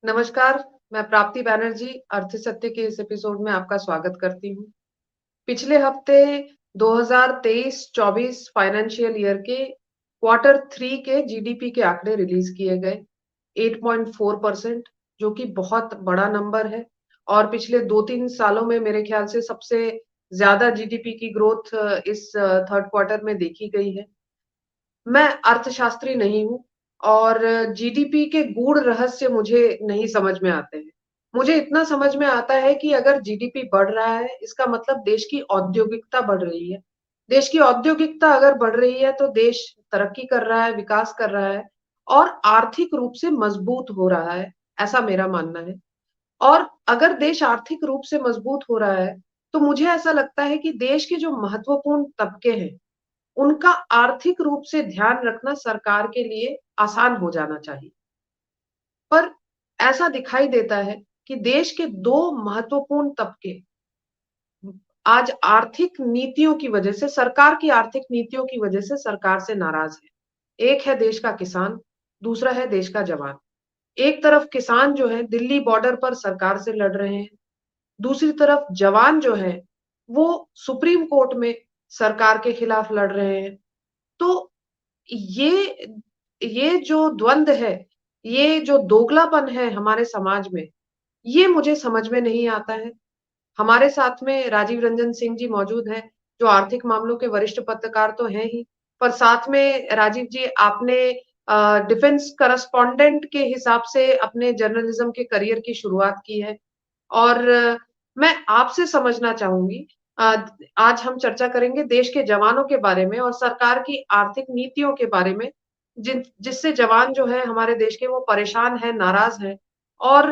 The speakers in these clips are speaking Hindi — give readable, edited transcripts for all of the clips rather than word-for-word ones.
नमस्कार, मैं प्राप्ति बैनर्जी अर्थ सत्य के इस एपिसोड में आपका स्वागत करती हूँ। पिछले हफ्ते 2023-24 फाइनेंशियल ईयर के क्वार्टर 3 के जीडीपी के आंकड़े रिलीज किए गए। 8.4% जो कि बहुत बड़ा नंबर है और पिछले 2-3 सालों में मेरे ख्याल से सबसे ज्यादा जीडीपी की ग्रोथ इस थर्ड क्वार्टर में देखी गई है। मैं अर्थशास्त्री नहीं हूँ और जीडीपी के गूढ़ रहस्य मुझे नहीं समझ में आते हैं। मुझे इतना समझ में आता है कि अगर जीडीपी बढ़ रहा है, इसका मतलब देश की औद्योगिकता बढ़ रही है। देश की औद्योगिकता अगर बढ़ रही है, तो देश तरक्की कर रहा है, विकास कर रहा है और आर्थिक रूप से मजबूत हो रहा है, ऐसा मेरा मानना है। और अगर देश आर्थिक रूप से मजबूत हो रहा है, तो मुझे ऐसा लगता है कि देश के जो महत्वपूर्ण तबके हैं, उनका आर्थिक रूप से ध्यान रखना सरकार के लिए आसान हो जाना चाहिए। पर ऐसा दिखाई देता है कि देश के 2 महत्वपूर्ण तबके आज आर्थिक नीतियों की वजह से, सरकार की आर्थिक नीतियों की वजह से सरकार से नाराज है। एक है देश का किसान, दूसरा है देश का जवान। एक तरफ किसान जो है दिल्ली बॉर्डर पर सरकार से लड़ रहे हैं, दूसरी तरफ जवान जो है वो सुप्रीम कोर्ट में सरकार के खिलाफ लड़ रहे हैं। तो ये ये जो द्वंद है, ये जो दोगलापन है हमारे समाज में, ये मुझे समझ में नहीं आता है। हमारे साथ में राजीव रंजन सिंह जी मौजूद हैं, जो आर्थिक मामलों के वरिष्ठ पत्रकार तो हैं ही, पर साथ में राजीव जी आपने डिफेंस करस्पॉन्डेंट के हिसाब से अपने जर्नलिज्म के करियर की शुरुआत की है। और मैं आपसे समझना चाहूँगी, अ, आज हम चर्चा करेंगे देश के जवानों के बारे में और सरकार की आर्थिक नीतियों के बारे में, जिससे जवान जो है हमारे देश के वो परेशान हैं, नाराज़ हैं। और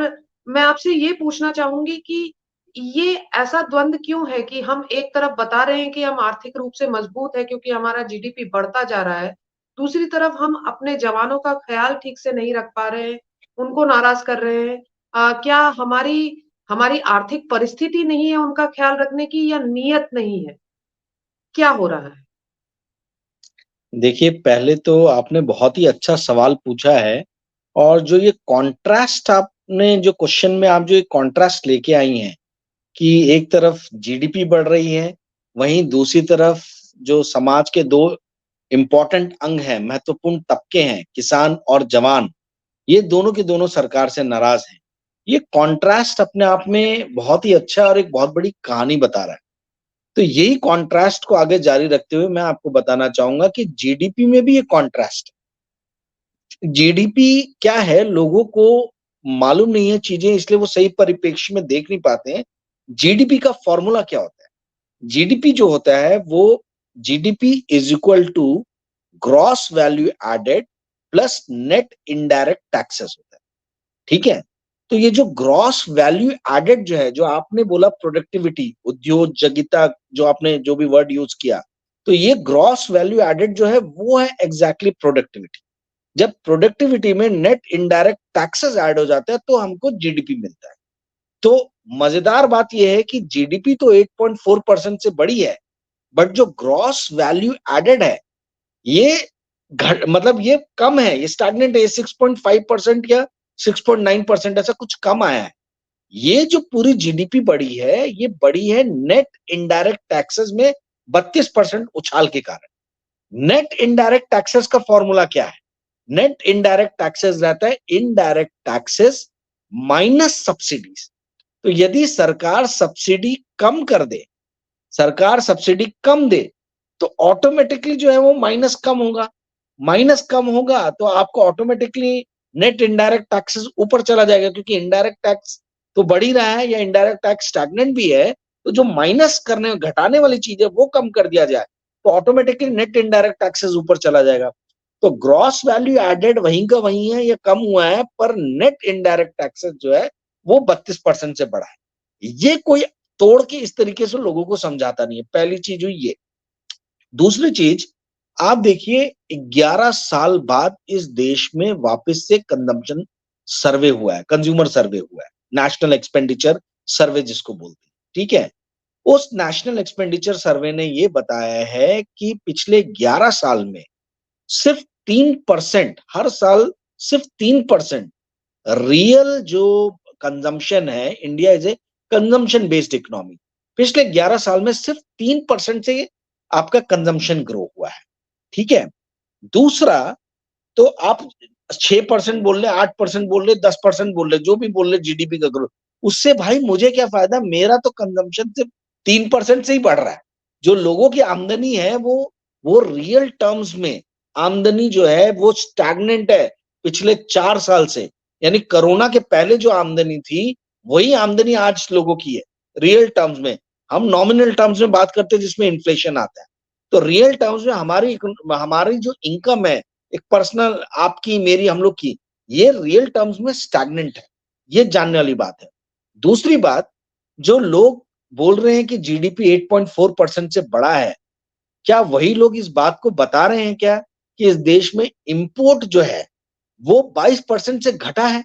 मैं आपसे ये पूछना चाहूँगी कि ये ऐसा द्वंद क्यों है कि हम एक तरफ बता रहे हैं कि हम आर्थिक रूप से मजबूत हैं क्योंकि हमारा जीडीपी बढ़ता जा रहा है, दूसरी तरफ हम अपने जवानों का ख़्याल ठीक से नहीं रख पा रहे हैं, उनको नाराज़ कर रहे हैं। क्या हमारी हमारी आर्थिक परिस्थिति नहीं है उनका ख्याल रखने की या नीयत नहीं है? क्या हो रहा है? देखिए, पहले तो आपने बहुत ही अच्छा सवाल पूछा है और जो ये कॉन्ट्रास्ट आपने जो क्वेश्चन में आप जो एक कॉन्ट्रास्ट लेके आई हैं कि एक तरफ जीडीपी बढ़ रही है, वहीं दूसरी तरफ जो समाज के 2 इम्पोर्टेंट अंग हैं, महत्वपूर्ण तबके हैं, किसान और जवान, ये दोनों के दोनों सरकार से नाराज़ हैं। ये कॉन्ट्रास्ट अपने आप में बहुत ही अच्छा और एक बहुत बड़ी कहानी बता रहा है। तो यही कॉन्ट्रास्ट को आगे जारी रखते हुए मैं आपको बताना चाहूँगा कि जीडीपी में भी ये कॉन्ट्रास्ट है। जीडीपी क्या है, लोगों को मालूम नहीं है चीज़ें, इसलिए वो सही परिप्रेक्ष्य में देख नहीं पाते हैं। जीडीपी का फ़ॉर्मूला क्या होता है? जीडीपी जो होता है वो GDP is equal to gross value added plus net indirect taxes होता है। ठीक है? तो ये जो ग्रॉस वैल्यू एडेड जो है, जो आपने बोला प्रोडक्टिविटी, उद्योजकता, जो आपने जो भी वर्ड यूज़ किया, तो ये ग्रॉस वैल्यू एडेड जो है वो है एग्ज़ैक्टली प्रोडक्टिविटी। जब प्रोडक्टिविटी में नेट इनडायरेक्ट टैक्सेस ऐड हो जाता है तो हमको जीडीपी मिलता है। तो मजेदार बात यह है कि जीडीपी तो 8.4% से बड़ी है, बट जो ग्रॉस वैल्यू एडेड है ये मतलब ये कम है, ये स्टैग्नेंट है, 6.5% या 6.9% ऐसा कुछ कम आया है। ये जो पूरी जीडीपी बढ़ी है, ये बढ़ी है नेट इनडायरेक्ट टैक्सेस में 32% उछाल के कारण। नेट इनडायरेक्ट टैक्सेस का फॉर्मूला क्या है? नेट इनडायरेक्ट टैक्सेस रहता है इनडायरेक्ट टैक्सेस माइनस सब्सिडीज। तो यदि सरकार सब्सिडी कम कर दे, सरकार सब्सिडी कम दे, तो ऑटोमेटिकली जो है वो माइनस कम होगा। माइनस कम होगा तो आपको ऑटोमेटिकली नेट इनडायरेक्ट टैक्सेस ऊपर चला जाएगा, क्योंकि इनडायरेक्ट टैक्स तो बढ़ ही रहा है या इनडायरेक्ट टैक्स स्टैग्नेंट भी है। तो जो माइनस करने घटाने वाली चीज है वो कम कर दिया जाए तो ऑटोमेटिकली नेट इनडायरेक्ट टैक्सेस ऊपर चला जाएगा। तो ग्रॉस वैल्यू एडेड वहीं का वहीं है, ये कम हुआ है, पर नेट इनडायरेक्ट टैक्सेस जो है वो 32% से बढ़ा है। ये कोई तोड़ के इस तरीके से लोगों को समझाता नहीं है। पहली चीज हुई ये। दूसरी चीज, आप देखिए 11 साल बाद इस देश में वापस से कंजम्पशन सर्वे हुआ है, कंज्यूमर सर्वे हुआ है, नेशनल एक्सपेंडिचर सर्वे जिसको बोलते हैं। ठीक है? उस नेशनल एक्सपेंडिचर सर्वे ने ये बताया है कि पिछले 11 साल में सिर्फ 3%, हर साल सिर्फ 3% रियल जो कंजम्पशन है, India is a consumption based economy. पिछले 11 साल में सिर्फ 3% से आपका कंजम्पशन ग्रो हुआ है। ठीक है। दूसरा, तो आप 6% बोल रहे, 8% बोल रहे, 10% बोल रहे, जो भी बोल रहे जीडीपी का ग्रोथ, उससे भाई मुझे क्या फायदा? मेरा तो कंजम्पशन सिर्फ 3% से ही बढ़ रहा है। जो लोगों की आमदनी है वो रियल टर्म्स में आमदनी जो है वो स्टैग्नेंट है पिछले 4 साल से। यानी कोरोना के पहले जो आमदनी थी वही आमदनी आज लोगों की है रियल टर्म्स में। हम नॉमिनल टर्म्स में बात करते हैं जिसमें इन्फ्लेशन आता है। तो रियल टर्म्स में हमारी जो इनकम है, एक पर्सनल आपकी मेरी हम लोग की, ये रियल टर्म्स में स्टैग्नेंट है। ये जानने वाली बात है। दूसरी बात, जो लोग बोल रहे हैं कि जीडीपी 8.4% से बड़ा है, क्या वही लोग इस बात को बता रहे हैं क्या कि इस देश में इंपोर्ट जो है वो 22% से घटा है?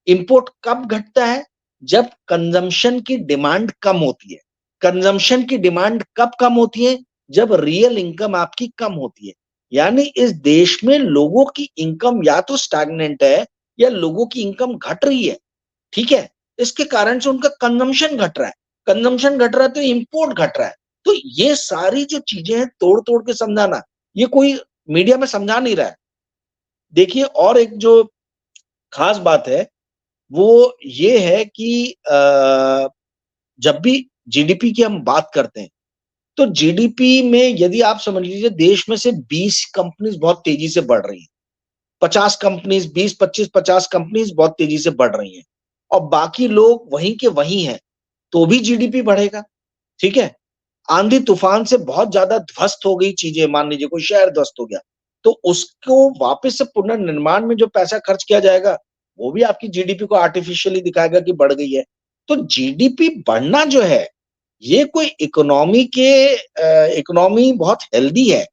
इंपोर्ट कब घटता है? जब कंजम्पशन की डिमांड कम होती है। कंजम्पशन की डिमांड कब कम होती है? जब रियल इनकम आपकी कम होती है। यानी इस देश में लोगों की इनकम या तो स्टैग्नेंट है या लोगों की इनकम घट रही है। ठीक है। इसके कारण से उनका कंजम्पशन घट रहा है। कंजम्पशन घट रहा है तो इंपोर्ट घट रहा है। तो ये सारी जो चीजें हैं तोड़ तोड़ के समझाना, ये कोई मीडिया में समझा नहीं रहा है। देखिए, और एक जो खास बात है वो ये है कि जब भी जीडीपी की हम बात करते हैं तो जीडीपी में यदि आप समझ लीजिए देश में से 20 कंपनीज बहुत तेजी से बढ़ रही हैं, 50 कंपनीज, 20, 25, 50 कंपनीज बहुत तेजी से बढ़ रही हैं और बाकी लोग वहीं के वहीं हैं, तो भी जीडीपी बढ़ेगा। ठीक है। आंधी तूफान से बहुत ज्यादा ध्वस्त हो गई चीजें, मान लीजिए कोई शहर ध्वस्त हो गया, तो उसको वापस से पुनर्निर्माण में जो पैसा खर्च किया जाएगा वो भी आपकी जीडीपी को आर्टिफिशियली दिखाएगा कि बढ़ गई है। तो जीडीपी बढ़ना जो है ये कोई इकोनॉमी बहुत हेल्दी है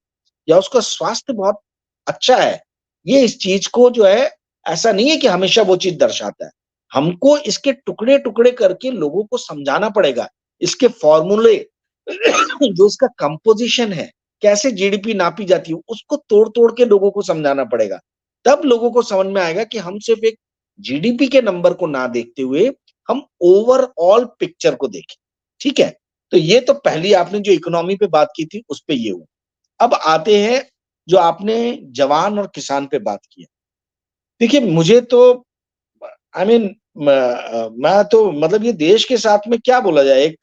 या उसका स्वास्थ्य बहुत अच्छा है, ये इस चीज को जो है ऐसा नहीं है कि हमेशा वो चीज दर्शाता है। हमको इसके टुकड़े टुकड़े करके लोगों को समझाना पड़ेगा। इसके फॉर्मूले जो इसका कंपोजिशन है, कैसे जीडीपी नापी जाती है, उसको तोड़ तोड़ के लोगों को समझाना पड़ेगा। तब लोगों को समझ में आएगा कि हम सिर्फ एक जीडीपी के नंबर को ना देखते हुए हम ओवरऑल पिक्चर को देखें। ठीक है। तो ये तो पहली आपने जो इकोनॉमी पे बात की थी उस पे ये हुआ। अब आते हैं जो आपने जवान और किसान पे बात की है। देखिए, मुझे तो आई मीन मैं तो मतलब ये देश के साथ में क्या बोला जाए, एक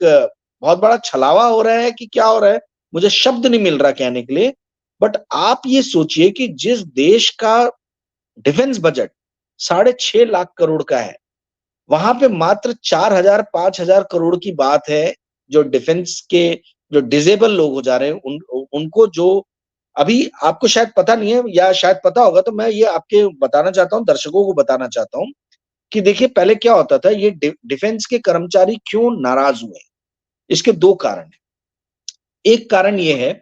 बहुत बड़ा छलावा हो रहा है कि क्या हो रहा है, मुझे शब्द नहीं मिल रहा कहने के लिए। बट आप ये सोचिए कि जिस देश का डिफेंस बजट 6.5 लाख करोड़ का है, वहां पे मात्र 4,000 5,000 करोड़ की बात है जो डिफेंस के जो डिसेबल लोग हो जा रहे हैं उनको जो अभी आपको शायद पता नहीं है या शायद पता होगा, तो मैं ये आपके बताना चाहता हूँ, दर्शकों को बताना चाहता हूँ कि देखिए पहले क्या होता था, ये डिफेंस के कर्मचारी क्यों नाराज हुए? इसके दो कारण हैं। एक कारण ये है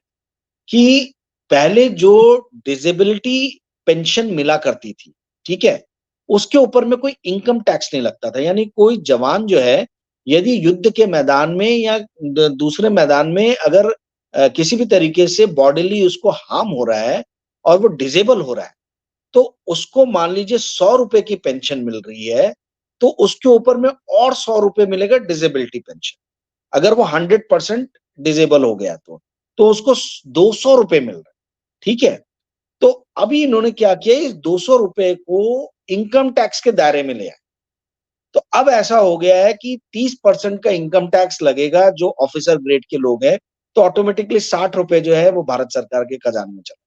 कि पहले जो डिसेबिलिटी पेंशन मिला करती थी, ठीक है, उसके ऊपर में कोई इनकम टैक्स नहीं लगता था। यानी कोई जवान जो है यदि युद्ध के मैदान में या दूसरे मैदान में अगर किसी भी तरीके से बॉडीली उसको हार्म हो रहा है और वो डिसेबल हो रहा है, तो उसको मान लीजिए 100 रुपए की पेंशन मिल रही है, तो उसके ऊपर में और 100 रुपए मिलेगा डिसेबिलिटी पेंशन। अगर वो 100% डिसेबल हो गया तो उसको 200 रुपए मिल रहे हैं। ठीक है। तो अभी इन्होंने क्या किया, इस 200 रुपए को इनकम टैक्स के दायरे में ले आए। तो अब ऐसा हो गया है कि 30% का इनकम टैक्स लगेगा जो ऑफिसर ग्रेड के लोग हैं, तो ऑटोमेटिकली 60 रुपए जो है वो भारत सरकार के खजाने में चला।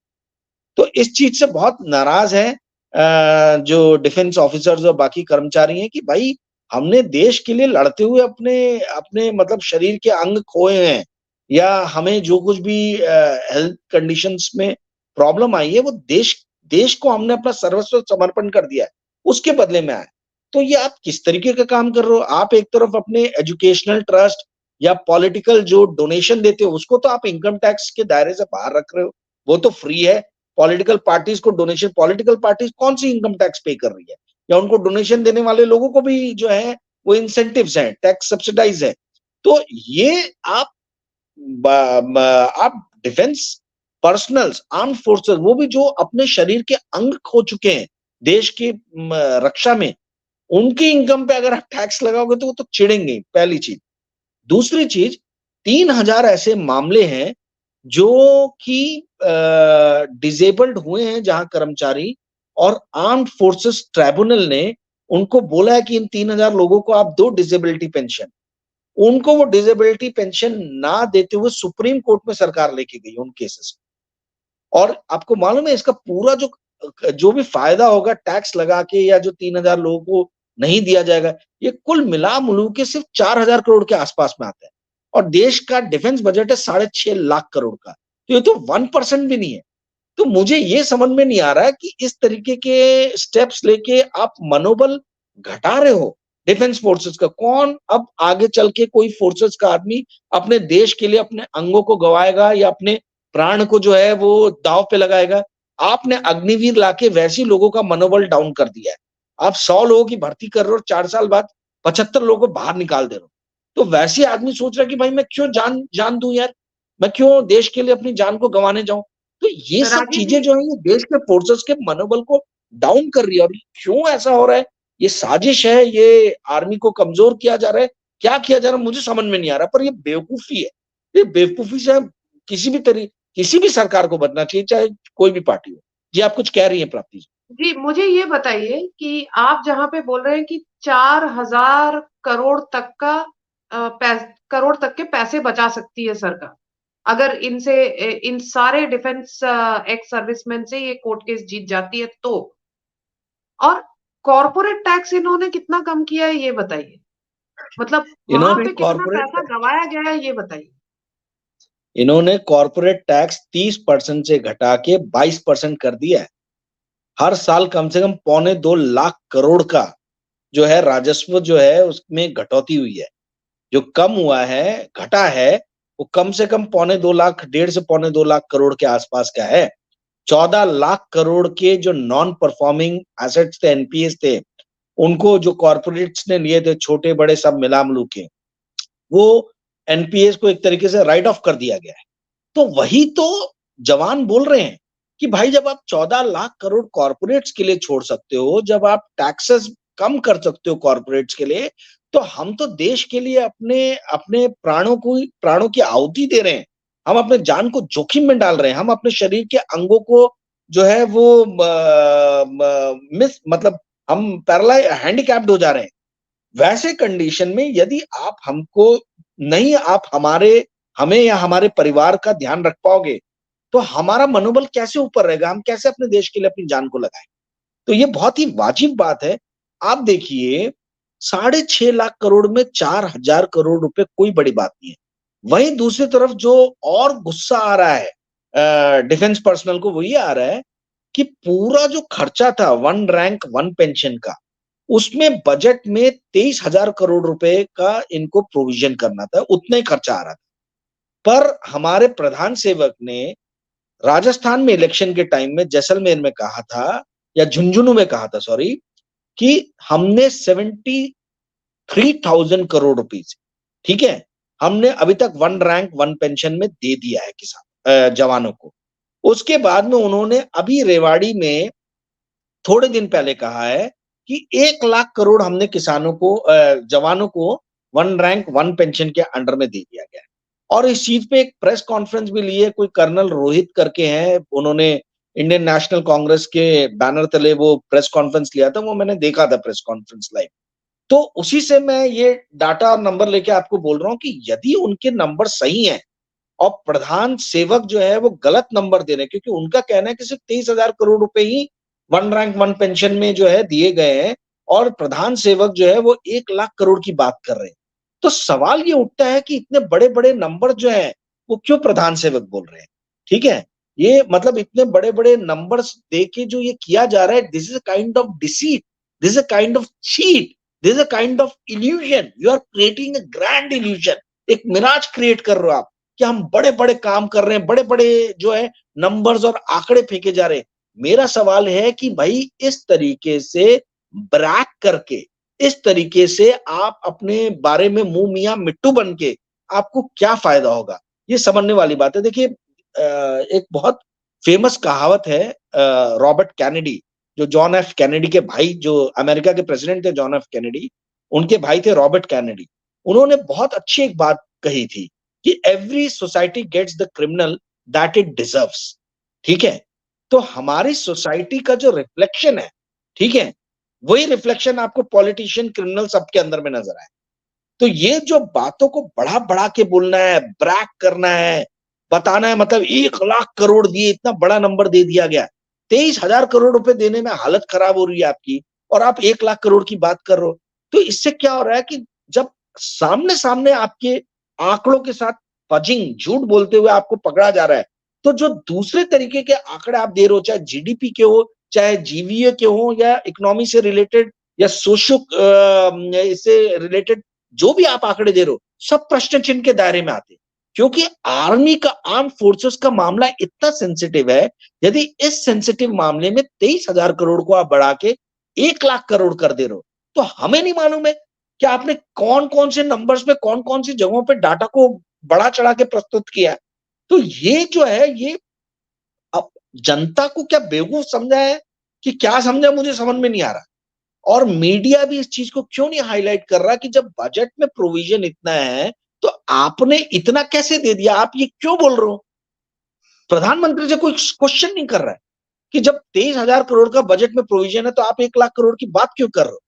तो इस चीज से बहुत नाराज है जो डिफेंस ऑफिसर्स और बाकी कर्मचारी हैं कि भाई हमने देश के लिए लड़ते हुए अपने अपने मतलब शरीर के अंग खोए हैं या हमें जो कुछ भी हेल्थ कंडीशंस में प्रॉब्लम आई है वो देश देश को हमने अपना सर्वस्व समर्पण कर दिया है, उसके बदले में आए। तो ये आप किस तरीके का काम कर रहे हो? आप एक तरफ अपने एजुकेशनल ट्रस्ट या पॉलिटिकल जो डोनेशन देते हो उसको तो आप इनकम टैक्स के दायरे से बाहर रख रहे हो, वो तो फ्री है। पॉलिटिकल पार्टीज को डोनेशन, पॉलिटिकल पार्टीज कौन सी इनकम टैक्स पे कर रही है? या उनको डोनेशन देने वाले लोगों को भी जो है वो इंसेंटिव्स हैं, टैक्स सब्सिडाइज है। तो ये आप डिफेंस पर्सनल्स, आर्म फोर्सेस, वो भी जो अपने शरीर के अंग खो चुके हैं देश की रक्षा में, उनकी इनकम पे अगर आप टैक्स लगाओगे तो वो तो चिढ़ेंगे, पहली चीज। दूसरी चीज, 3,000 ऐसे मामले हैं जो कि डिसेबल्ड हुए हैं जहां कर्मचारी, और आर्म्ड फोर्सेस ट्राइब्यूनल ने उनको बोला है कि इन 3,000 लोगों को आप दो डिसेबिलिटी पेंशन। उनको वो डिसेबिलिटी पेंशन ना देते हुए सुप्रीम कोर्ट में सरकार लेके गई उन केसेस। और आपको मालूम है इसका पूरा जो जो भी फायदा होगा टैक्स लगा के, या जो 3,000 लोगों को नहीं दिया जाएगा, ये कुल मिला मुलू के सिर्फ 4,000 करोड़ के आसपास में आता है। और देश का डिफेंस बजट है 6.5 लाख करोड़ का, तो ये तो 1% भी नहीं है। तो मुझे ये समझ में नहीं आ रहा है कि इस तरीके के स्टेप्स लेके आप मनोबल घटा रहे हो डिफेंस फोर्सेस का। कौन अब आगे चल के कोई फोर्सेस का आदमी अपने देश के लिए अपने अंगों को गवाएगा या अपने प्राण को जो है वो दांव पे लगाएगा? आपने अग्निवीर लाके वैसे लोगों का मनोबल डाउन कर दिया है। आप 100 लोगों की भर्ती कर रहे हो और 4 साल बाद 75 लोगों को बाहर निकाल दे रहे हो। तो वैसे आदमी सोच रहा है कि भाई मैं क्यों जान जान दूं यार, मैं क्यों देश के लिए अपनी जान को गंवाने जाऊं? तो ये सब राजीव चीजें जी, जो है ये देश के फोर्सेस के मनोबल को डाउन कर रही है। और क्यों ऐसा हो रहा है? ये साजिश है, ये आर्मी को कमजोर किया जा रहा है, क्या किया जा रहा है मुझे समझ में नहीं आ रहा। पर ये बेवकूफी है। ये बेवकूफी से किसी भी किसी भी सरकार को बचना चाहिए, चाहे कोई भी पार्टी हो। जी आप कुछ कह रही हैं प्राप्ति जी। जी मुझे ये बताइए कि आप जहां पे बोल रहे हैं कि 4,000 करोड़ तक का करोड़ तक के पैसे बचा सकती है सरकार, अगर इनसे इन सारे डिफेंस एक्स सर्विसमैन से ये कोर्ट केस जीत जाती है तो। और कॉर्पोरेट टैक्स इन्होंने कितना कम किया है ये बताइए, मतलब वहां इन्होंने पे कितना पैसा कॉर्पोरेट गवाया गया है ये बताइए। इन्होंने कॉर्पोरेट टैक्स 30% से घटा के 22% कर दिया है। हर साल कम से कम 2.25 लाख करोड़ का जो है राजस्व जो है उसमें कटौती हुई है। जो कम हुआ है, घटा है, वो कम से कम 2.25 लाख, 1.5 से 2.25 लाख करोड़ के आसपास का है। 14 लाख करोड़ के जो नॉन परफॉर्मिंग एसेट्स थे, एनपीएस थे, उनको जो कॉर्पोरेट्स ने लिए थे, छोटे बड़े सब मिला मिलू के, वो एनपीएस को एक तरीके से राइट ऑफ कर दिया गया है। तो वही तो जवान बोल रहे हैं कि भाई जब आप 14 लाख करोड़ कॉर्पोरेट्स के लिए छोड़ सकते हो, जब आप टैक्सेस कम कर सकते हो कॉर्पोरेट्स के लिए, तो हम तो देश के लिए अपने अपने प्राणों की आहुति दे रहे हैं। हम अपने जान को जोखिम में डाल रहे हैं। हम अपने शरीर के अंगों को जो है वो मिस मतलब हम पैरालाइज हैंडीकैप्ड हो जा रहे हैं। वैसे कंडीशन में यदि आप हमको नहीं, आप हमें या हमारे परिवार का ध्यान रख पाओगे, तो हमारा मनोबल कैसे ऊपर रहेगा? हम कैसे अपने देश के लिए अपनी जान को लगाएं? तो ये बहुत ही वाजिब बात है। आप देखिए, 6.5 लाख करोड़ में 4,000 करोड़ रुपए कोई बड़ी बात नहीं है। वहीं दूसरी तरफ जो और गुस्सा आ रहा है डिफेंस पर्सनल को, वो ये आ रहा है कि पूरा जो खर्चा था वन रैंक वन पेंशन का, उसमें बजट में 23,000 करोड़ रुपए का इनको प्रोविजन करना था, उतना ही खर्चा आ रहा था। पर हमारे प्रधान सेवक ने राजस्थान में इलेक्शन के टाइम में जैसलमेर में कहा था, या झुंझुनू में कहा था, सॉरी, कि हमने 73,000 करोड़ रुपीज, ठीक है, हमने अभी तक वन रैंक वन पेंशन में दे दिया है किसान जवानों को। उसके बाद में उन्होंने अभी रेवाड़ी में थोड़े दिन पहले कहा है कि 1 लाख करोड़ हमने किसानों को जवानों को वन रैंक वन पेंशन के अंडर में दे दिया गया है। और इस चीज पे एक प्रेस कॉन्फ्रेंस भी ली है, कोई कर्नल रोहित करके हैं, उन्होंने इंडियन नेशनल कांग्रेस के बैनर तले वो प्रेस कॉन्फ्रेंस लिया था, वो मैंने देखा था प्रेस कॉन्फ्रेंस लाइव। तो उसी से मैं ये डाटा और नंबर लेके आपको बोल रहा हूँ कि यदि उनके नंबर सही हैं और प्रधान सेवक जो है वो गलत नंबर दे रहे हैं, क्योंकि उनका कहना है कि सिर्फ 23,000 करोड़ रुपए ही वन रैंक वन पेंशन में जो है दिए गए हैं, और प्रधान सेवक जो है वो 1 लाख करोड़ की बात कर रहे हैं। तो सवाल ये उठता है कि इतने बड़े बड़े नंबर जो है वो क्यों प्रधान सेवक बोल रहे हैं? ठीक है, ये मतलब इतने बड़े बड़े नंबर्स देके जो ये किया जा रहा है, this is a kind of deceit, this is a kind of cheat, this is a kind of illusion. You are creating a grand illusion, एक मिराज क्रिएट कर रहे हो आप कि हम बड़े बड़े काम कर रहे हैं, बड़े बड़े जो है नंबर्स और आंकड़े फेंके जा रहे हैं। मेरा सवाल है कि भाई इस तरीके से ब्रैक करके, इस तरीके से आप अपने बारे में मुंह मियां मिट्टू बन के आपको क्या फायदा होगा? ये समझने वाली बात है। देखिए एक बहुत फेमस कहावत है रॉबर्ट कैनेडी, जो जॉन एफ कैनेडी के भाई, जो अमेरिका के प्रेसिडेंट थे जॉन एफ कैनेडी, उनके भाई थे रॉबर्ट कैनेडी। उन्होंने बहुत अच्छी एक बात कही थी कि every society gets the criminal that it deserves. ठीक है, तो हमारी सोसाइटी का जो रिफ्लेक्शन है, ठीक है, वही रिफ्लेक्शन आपको पॉलिटिशियन, क्रिमिनल सबके अंदर में नजर आए। तो ये जो बातों को बढ़ा बढ़ा के बोलना है, ब्रैक करना है, बताना है, मतलब 1 लाख करोड़ दिए, इतना बड़ा नंबर दे दिया गया, 23,000 करोड़ रुपए देने में हालत खराब हो रही है आपकी, और आप 1 लाख करोड़ की बात कर रहे हो। तो इससे क्या हो रहा है कि जब सामने सामने आपके आंकड़ों के साथ फजिंग, झूठ बोलते हुए आपको पकड़ा जा रहा है, तो जो दूसरे तरीके के आंकड़े आप दे रहे हो, चाहे जीडीपी के हो, चाहे जीवीए के हो, या इकोनॉमी से रिलेटेड, या सोशो इससे रिलेटेड, जो भी आप आंकड़े दे रहे हो, सब प्रश्न चिन्ह के दायरे में आते हैं। क्योंकि आर्मी का, आर्म फोर्सेस का मामला इतना सेंसिटिव है। यदि इस सेंसिटिव मामले में 23,000 करोड़ को आप बढ़ा के 1 लाख करोड़ कर दे रहे हो, तो हमें नहीं मालूम है कि आपने कौन कौन से नंबर्स पे, कौन कौन सी जगहों पे डाटा को बढ़ा चढ़ा के प्रस्तुत किया। तो ये जो है, ये अब जनता को क्या बेवकूफ समझा है कि क्या समझा, मुझे समझ में नहीं आ रहा। और मीडिया भी इस चीज को क्यों नहीं हाईलाइट कर रहा कि जब बजट में प्रोविजन इतना है, तो आपने इतना कैसे दे दिया, आप ये क्यों बोल रहे हो। प्रधानमंत्री से कोई क्वेश्चन नहीं कर रहा है कि जब 23,000 करोड़ का बजट में प्रोविजन है, तो आप 1 लाख करोड़ की बात क्यों कर रहे हो।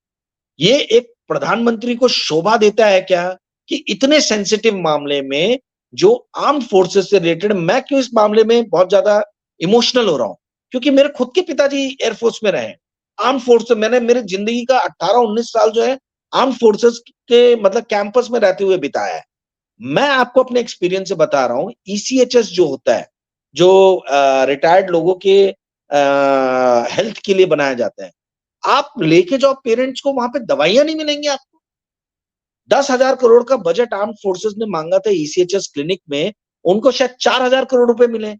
ये एक प्रधानमंत्री को शोभा देता है क्या कि इतने सेंसिटिव मामले में, जो आर्म फोर्सेस से रिलेटेड, मैं क्यों इस मामले में बहुत ज्यादा इमोशनल हो रहा हूं, क्योंकि मेरे खुद के पिताजी एयरफोर्स में रहे, आर्म फोर्स, मैंने मेरे जिंदगी का 18-19 साल जो है आर्म फोर्सेस के मतलब कैंपस में रहते हुए बिताया है। मैं आपको अपने एक्सपीरियंस से बता रहा हूं, ईसीएचएस जो होता है, जो रिटायर्ड लोगों के हेल्थ के लिए बनाया जाता है, आप लेके जाओ पेरेंट्स को, वहां पे दवाइयां नहीं मिलेंगी आपको। 10,000 करोड़ का बजट आर्म फोर्सेस ने मांगा था ईसीएचएस क्लिनिक में, उनको शायद 4,000 करोड़ रुपए मिले।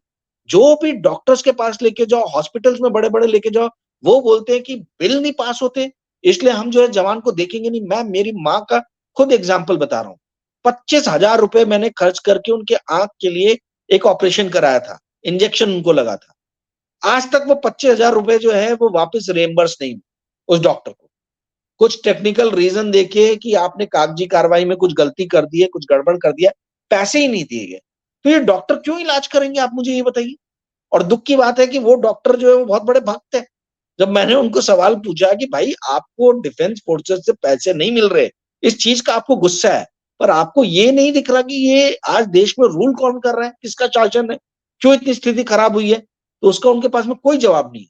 जो भी डॉक्टर्स के पास लेके जाओ, हॉस्पिटल्स में बड़े बड़े लेके जाओ, वो बोलते हैं कि बिल नहीं पास होते, इसलिए हम जो है जवान को देखेंगे नहीं। मैं मेरी माँ का खुद एग्जाम्पल बता रहा हूँ, 25,000 रुपए मैंने खर्च करके उनके आंख के लिए एक ऑपरेशन कराया था, इंजेक्शन उनको लगा था। आज तक वो 25,000 रुपए जो है वो वापस रेमबर्स नहीं उस डॉक्टर को। कुछ टेक्निकल रीजन देके कि आपने कागजी कार्रवाई में कुछ गलती कर दी है, कुछ गड़बड़ कर दिया, पैसे ही नहीं दिए गए। तो ये डॉक्टर क्यों इलाज करेंगे, आप मुझे ये बताइए। और दुख की बात है कि वो डॉक्टर जो है वो बहुत बड़े भक्त है। जब मैंने उनको सवाल पूछा कि भाई आपको डिफेंस फोर्सेस से पैसे नहीं मिल रहे, इस चीज का आपको गुस्सा है, पर आपको ये नहीं दिख रहा कि ये आज देश में रूल कौन कर रहा है, किसका शासन है, क्यों इतनी स्थिति खराब हुई है, तो उसका उनके पास में कोई जवाब नहीं।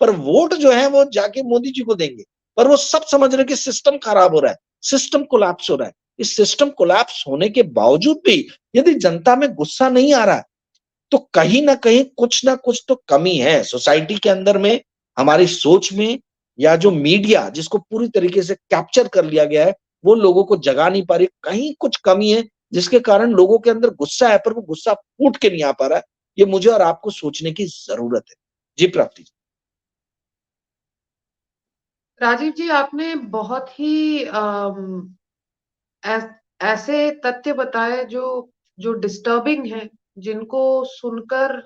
पर वोट जो है वो जाके मोदी जी को देंगे, पर वो सब समझ रहे कि सिस्टम खराब हो रहा है, सिस्टम कोलैप्स हो रहा है। इस सिस्टम कोलैप्स होने के बावजूद भी यदि जनता में गुस्सा नहीं आ रहा, तो कहीं ना कुछ तो कमी है सोसाइटी के अंदर में, हमारी सोच में, या जो मीडिया जिसको पूरी तरीके से कैप्चर कर लिया गया है, वो लोगों को जगा नहीं पा रही। कहीं कुछ कमी है जिसके कारण लोगों के अंदर गुस्सा है, पर वो गुस्सा फूट के नहीं आ पा रहा है। ये मुझे और आपको सोचने की जरूरत है। जी प्राप्ति जी। राजीव जी, आपने बहुत ही ऐसे तथ्य बताए जो जो डिस्टर्बिंग है, जिनको सुनकर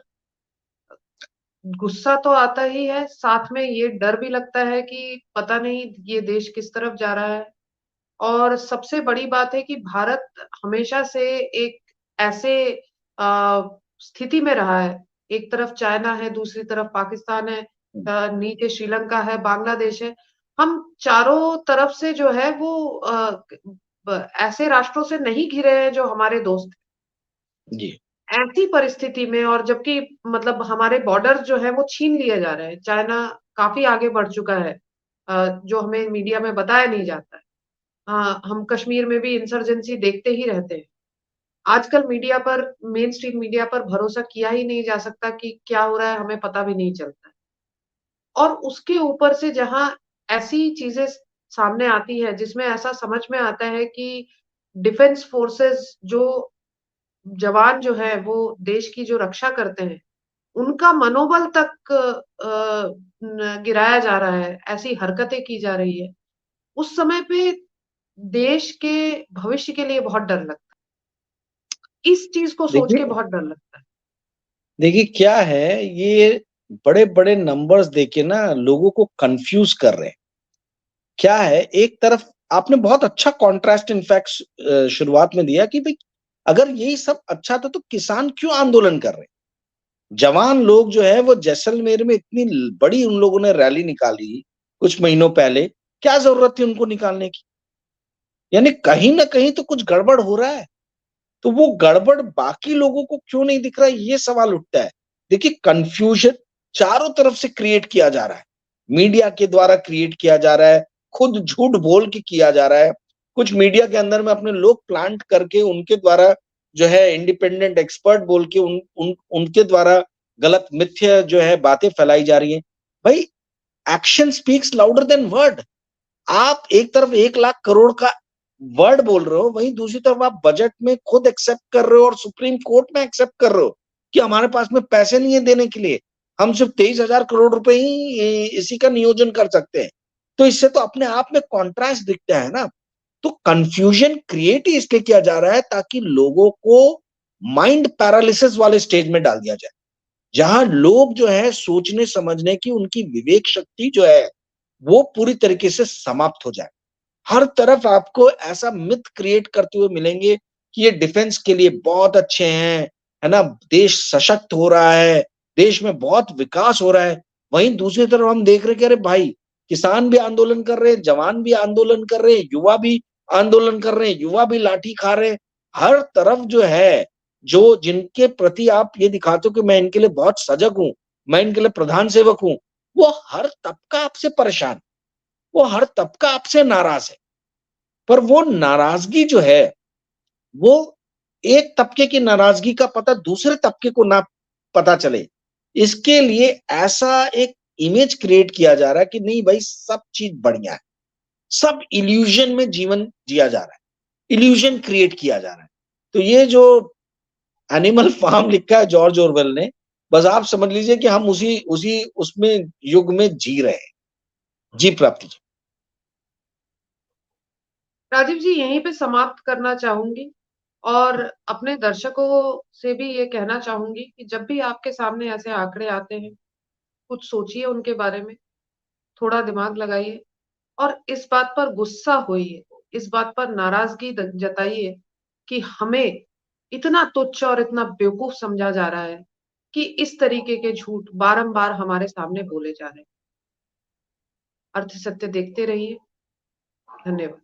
गुस्सा तो आता ही है, साथ में ये डर भी लगता है कि पता नहीं ये देश किस तरफ जा रहा है। और सबसे बड़ी बात है कि भारत हमेशा से एक ऐसे स्थिति में रहा है, एक तरफ चाइना है, दूसरी तरफ पाकिस्तान है, नीचे श्रीलंका है, बांग्लादेश है। हम चारों तरफ से जो है वो ऐसे राष्ट्रों से नहीं घिरे हैं जो हमारे दोस्त जी। हैं। ऐसी परिस्थिति में, और जबकि मतलब हमारे बॉर्डर जो है वो छीन लिए जा रहे हैं, चाइना काफी आगे बढ़ चुका है, जो हमें मीडिया में बताया नहीं जाता है। हाँ, हम कश्मीर में भी इंसर्जेंसी देखते ही रहते हैं। आजकल मीडिया पर, मेन स्ट्रीम मीडिया पर भरोसा किया ही नहीं जा सकता कि क्या हो रहा है, हमें पता भी नहीं चलता है। और उसके ऊपर से जहाँ ऐसी चीजें सामने आती है, जिसमें ऐसा समझ में आता है कि डिफेंस फोर्सेस जो जवान जो है वो देश की जो रक्षा करते हैं, उनका मनोबल तक गिराया जा रहा है, ऐसी हरकतें की जा रही है। उस समय पे देश के भविष्य के लिए बहुत डर लगता है। इस चीज को सोच के देखिए बहुत डर लगता है। देखिए क्या है, ये बड़े-बड़े नंबर्स देके ना लोगों को कन्फ्यूज कर रहे हैं। क्या है, एक तरफ आपने बहुत अच्छा कॉन्ट्रास्ट इनफैक्ट शुरुआत में दिया कि भाई अगर यही सब अच्छा था तो किसान क्यों आंदोलन कर रहे हैं? जवान लोग जो है वो जैसलमेर में इतनी बड़ी उन लोगों ने रैली निकाली कुछ महीनों पहले, क्या जरूरत थी उनको निकालने की? यानी कहीं ना कहीं तो कुछ गड़बड़ हो रहा है। तो वो गड़बड़ बाकी लोगों को क्यों नहीं दिख रहा है, ये सवाल उठता है। देखिए, कंफ्यूजन चारों तरफ से क्रिएट किया जा रहा है। मीडिया के द्वारा क्रिएट किया जा रहा है, खुद झूठ बोल के किया जा रहा है। कुछ मीडिया के अंदर में अपने लोग प्लांट करके उनके द्वारा जो है इंडिपेंडेंट एक्सपर्ट बोल के उनके द्वारा गलत मिथ्या जो है बातें फैलाई जा रही हैं। भाई, action speaks louder than word. आप एक तरफ 1 लाख करोड़ का वर्ड बोल रहे हो, वहीं दूसरी तरफ आप बजट में खुद एक्सेप्ट कर रहे हो और सुप्रीम कोर्ट में एक्सेप्ट कर रहे हो कि हमारे पास में पैसे नहीं है देने के लिए, हम सिर्फ 23,000 करोड़ रुपए ही इसी का नियोजन कर सकते हैं। तो इससे तो अपने आप में कॉन्ट्रास्ट दिखता है ना। तो कंफ्यूजन क्रिएट ही इसलिए किया जा रहा है ताकि लोगों को माइंड पैरालिसिस वाले स्टेज में डाल दिया जाए, जहां लोग जो है सोचने समझने की उनकी विवेक शक्ति जो है वो पूरी तरीके से समाप्त हो जाए। हर तरफ आपको ऐसा मिथ क्रिएट करते हुए मिलेंगे कि ये डिफेंस के लिए बहुत अच्छे हैं, है ना? देश सशक्त हो रहा है, देश में बहुत विकास हो रहा है। वहीं दूसरी तरफ हम देख रहे हैं कि अरे भाई, किसान भी आंदोलन कर रहे हैं, जवान भी आंदोलन कर रहे हैं, युवा भी आंदोलन कर रहे हैं, युवा भी लाठी खा रहे हैं। हर तरफ जो है, जो जिनके प्रति आप ये दिखाते हो कि मैं इनके लिए बहुत सजग हूँ, मैं इनके लिए प्रधान सेवक हूँ, वो हर तबका आपसे परेशान, वो हर तबका आपसे नाराज है। पर वो नाराजगी जो है, वो एक तबके की नाराजगी का पता दूसरे तबके को ना पता चले, इसके लिए ऐसा एक इमेज क्रिएट किया जा रहा है कि नहीं भाई, सब चीज बढ़िया है, सब इल्यूजन में जीवन जिया जा रहा है, इल्यूजन क्रिएट किया जा रहा है। तो ये जो एनिमल फार्म लिखा है जॉर्ज ऑरवेल ने, बस आप समझ लीजिए कि हम उसी उसी उसमें युग में जी रहे हैं। जी प्राप्ति जी। राजीव जी, यहीं पे समाप्त करना चाहूंगी और अपने दर्शकों से भी ये कहना चाहूंगी कि जब भी आपके सामने ऐसे आंकड़े आते हैं, कुछ सोचिए उनके बारे में, थोड़ा दिमाग लगाइए और इस बात पर गुस्सा होइए, इस बात पर नाराजगी जताइए कि हमें इतना तुच्छ और इतना बेवकूफ समझा जा रहा है कि इस तरीके के झूठ बारंबार हमारे सामने बोले जा रहे हैं। अर्थ सत्य देखते रहिए। धन्यवाद।